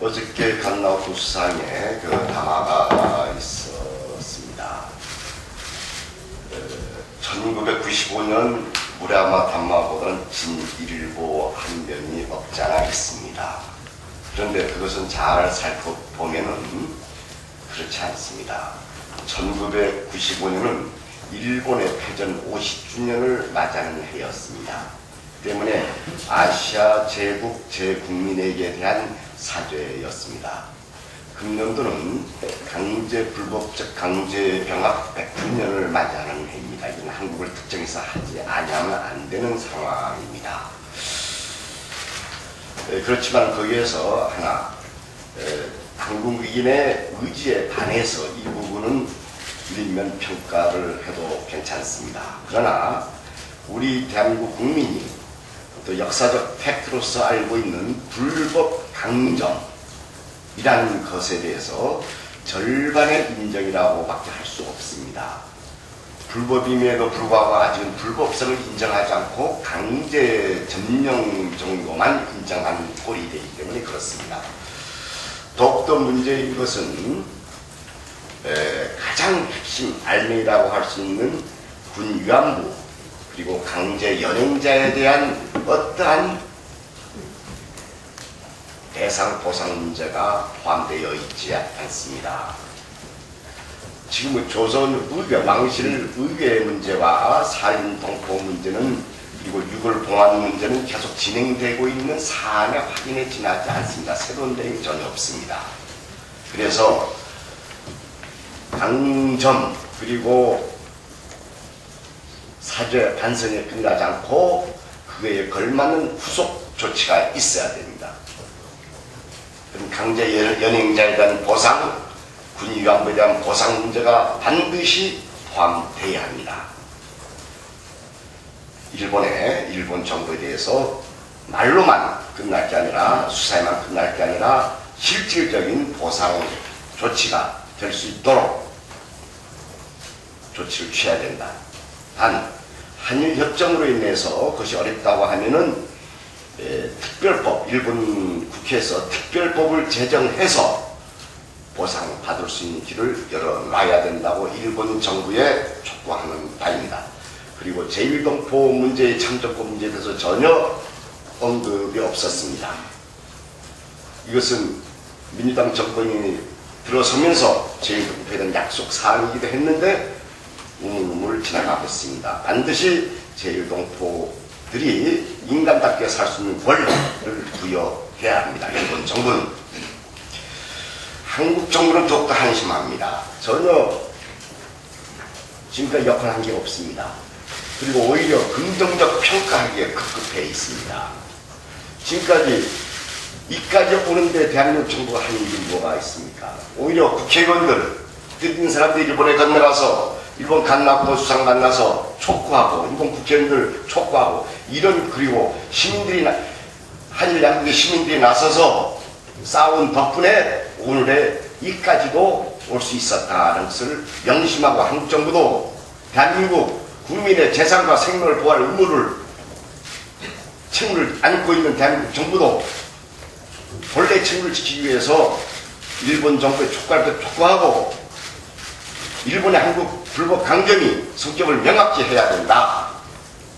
어저께 간나우프 수상에 그 담화가 있었습니다. 1995년 무라마 담화보다는 진일보 한 면이 없지 않아 있습니다. 그런데 그것은 잘 살펴보면은 그렇지 않습니다. 1995년은 일본의 패전 50주년을 맞이하는 해였습니다. 때문에 아시아 제국 제국민에게 대한 사죄였습니다. 금년도는 불법적 강제병합 100주년을 맞이하는 해입니다. 이건 한국을 특정해서 하지 아니하면 안 되는 상황입니다. 그렇지만 거기에서 하나 한국인의 의지에 반해서 이 부분은 일면 평가를 해도 괜찮습니다. 그러나 우리 대한민국 국민이 또 역사적 팩트로서 알고 있는 불법 강점이라는 것에 대해서 절반의 인정이라고 밖에 할 수 없습니다. 불법임에도 불구하고 아직은 불법성을 인정하지 않고 강제 점령 정도만 인정한 꼴이 되기 때문에 그렇습니다. 더욱더 문제인 것은 가장 핵심 알맹이라고 할 수 있는 군 위안부 그리고 강제 연행자에 대한 어떠한 대상 보상 문제가 포함되어 있지 않습니다. 지금 조선 의회, 왕실 의회 문제와 살인 동포 문제는 그리고 유골 봉환 문제는 계속 진행되고 있는 사안의 확인에 지나지 않습니다. 새로운 내용이 전혀 없습니다. 그래서 강점 그리고 사죄 반성에 끝나지 않고 그에 걸맞는 후속 조치가 있어야 됩니다. 강제 연행자에 대한 보상, 군 위안부에 대한 보상 문제가 반드시 포함되어야 합니다. 일본 정부에 대해서 말로만 끝날 게 아니라 수사에만 끝날 게 아니라 실질적인 보상 조치가 될 수 있도록 조치를 취해야 된다. 단 한일 협정으로 인해서 그것이 어렵다고 하면은 특별법, 일본 국회에서 특별법을 제정해서 보상받을 수 있는 길을 열어놔야 된다고 일본 정부에 촉구하는 바입니다. 그리고 제1동포 문제의 참정권 문제에 대해서 전혀 언급이 없었습니다. 이것은 민주당 정권이 들어서면서 제1동포에 대한 약속 사항이기도 했는데 우물우물 지나가고 있습니다. 반드시 제1동포들이 인간답게 살 수 있는 권리를 부여해야 합니다. 일본 정부는. 한국 정부는 더욱더 한심합니다. 전혀 지금까지 역할한 게 없습니다. 그리고 오히려 긍정적 평가하기에 급급해 있습니다. 지금까지 이까지 오는데 대한민국 정부가 한 일이 뭐가 있습니까? 오히려 국회의원들, 뜻있는 사람들이 일본에 건너가서 일본 간나우프 수상 만나서 촉구하고 일본 국회의원들 촉구하고 이런 그리고 시민들이 한일 양국의 시민들이 나서서 싸운 덕분에 오늘의 이까지도 올 수 있었다는 것을 명심하고 한국 정부도 대한민국 국민의 재산과 생명을 보호할 의무를 책무를 안고 있는 대한민국 정부도 본래 책무를 지키기 위해서 일본 정부의 촉구하고 일본의 한국 불법 강점이 성격을 명확히 해야 된다.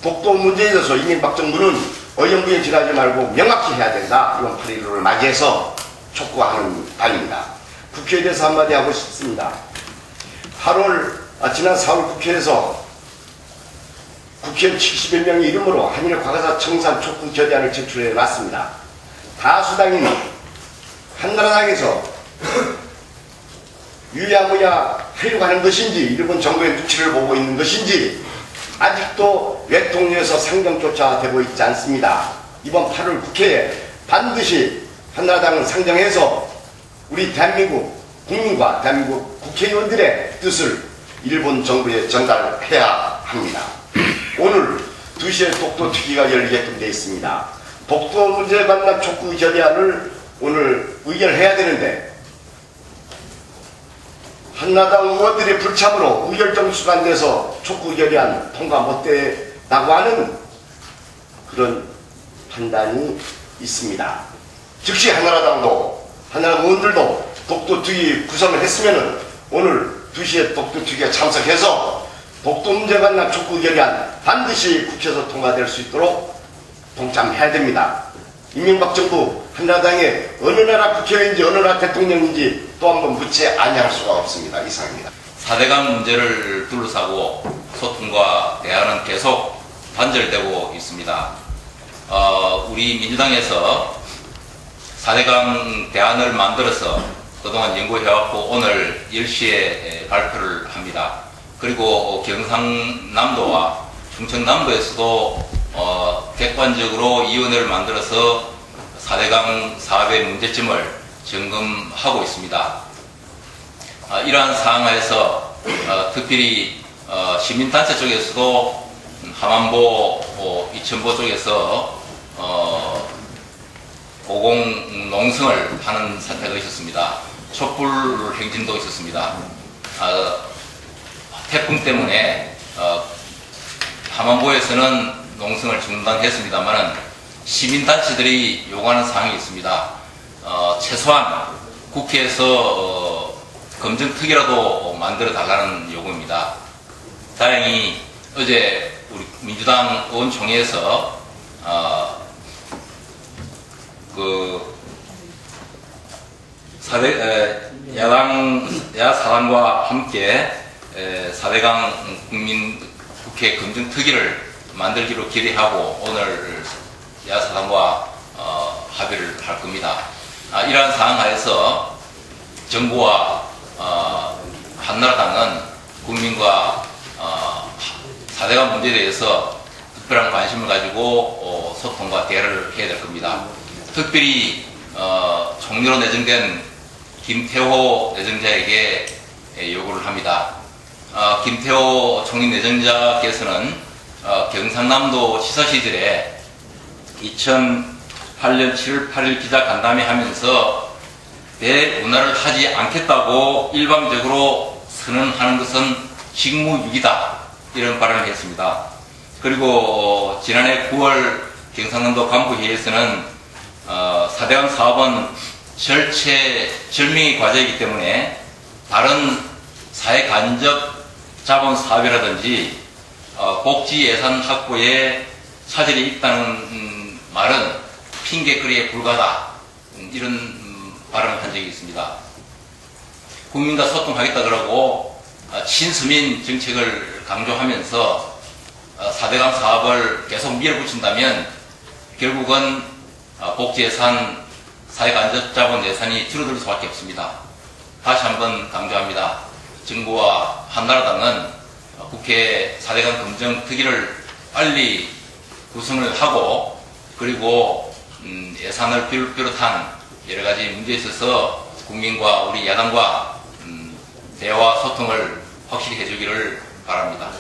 독도 문제에 대해서 이명박 정부는 어영부에 지나지 말고 명확히 해야 된다. 이번 8.15를 맞이해서 촉구하는 바입니다. 국회에 대해서 한마디 하고 싶습니다. 지난 4월 국회에서 국회의원 70여 명의 이름으로 한일 과거사 청산 촉구 결의안을 제출해 놨습니다. 다수당인 한나라당에서 유야무야 하려고 하는 것인지 일본 정부의 눈치를 보고 있는 것인지 아직도 외통위에서 상정조차 되고 있지 않습니다. 이번 8월 국회에 반드시 한나라당은 상정해서 우리 대한민국 국민과 대한민국 국회의원들의 뜻을 일본 정부에 전달해야 합니다. 오늘 2시에 독도 특위가 열리게끔 되어 있습니다. 독도 문제에 관한 촉구 결의안을 오늘 의결해야 되는데 한나라당 의원들의 불참으로 의결정 수반돼서 촉구 결의안 통과 못되다고 하는 그런 판단이 있습니다. 즉시 한나라당도 한나라당 의원들도 독도특위 구성을 했으면은 오늘 2시에 독도특위에 참석해서 독도 문제 관련 촉구 결의안 반드시 국회에서 통과될 수 있도록 동참해야 됩니다. 이명박 정부 한나라당의 어느 나라 국회의원인지 어느 나라 대통령인지 또 한 번 묻지 아니할 수가 없습니다. 이상입니다. 4대강 문제를 둘러싸고 소통과 대화는 계속 단절되고 있습니다. 우리 민주당에서 4대강 대안을 만들어서 그동안 연구해왔고 오늘 10시에 발표를 합니다. 그리고 경상남도와 충청남도에서도 객관적으로 위원회를 만들어서 4대강 사업의 문제점을 점검하고 있습니다. 이러한 상황에서 특별히 시민단체 쪽에서도 함안보, 이천보 쪽에서 고공농성을 하는 사태가 있었습니다. 촛불 행진도 있었습니다. 태풍 때문에 함안보에서는 농성을 중단했습니다만 시민단체들이 요구하는 사항이 있습니다. 최소한 국회에서 검증특위라도 만들어 달라는 요구입니다. 다행히 어제 우리 민주당 의원총회에서 야사당과 함께 4대강 국회 검증특위를 만들기로 결의하고 오늘 야사당과 합의를 할 겁니다. 이러한 상황 하에서 정부와 한나라당은 국민과 4대강 문제에 대해서 특별한 관심을 가지고 소통과 대화를 해야 될 겁니다. 특별히 총리로 내정된 김태호 내정자에게 요구를 합니다. 김태호 총리 내정자께서는 경상남도 지사 시절에 2008년 7월 8일 기자간담회 하면서 대운하를 하지 않겠다고 일방적으로 선언하는 것은 직무유기다 이런 발언을 했습니다. 그리고 지난해 9월 경상남도 간부회의에서는 4대강 사업은 절명의 과제이기 때문에 다른 사회간접 자본 사업이라든지 복지 예산 확보에 차질이 있다는 말은 핑계거리에 불과하다 이런 발언을 한 적이 있습니다. 국민과 소통하겠다 그러고 친서민 정책을 강조하면서 4대강 사업을 계속 밀어붙인다면 결국은 복지예산, 사회간접자본 예산이 줄어들 수밖에 없습니다. 다시 한번 강조합니다. 정부와 한나라당은 국회 4대강 검증특위를 빨리 구성을 하고 그리고 예산을 비롯한 여러 가지 문제에 있어서 국민과 우리 야당과 대화 소통을 확실히 해주기를 바랍니다.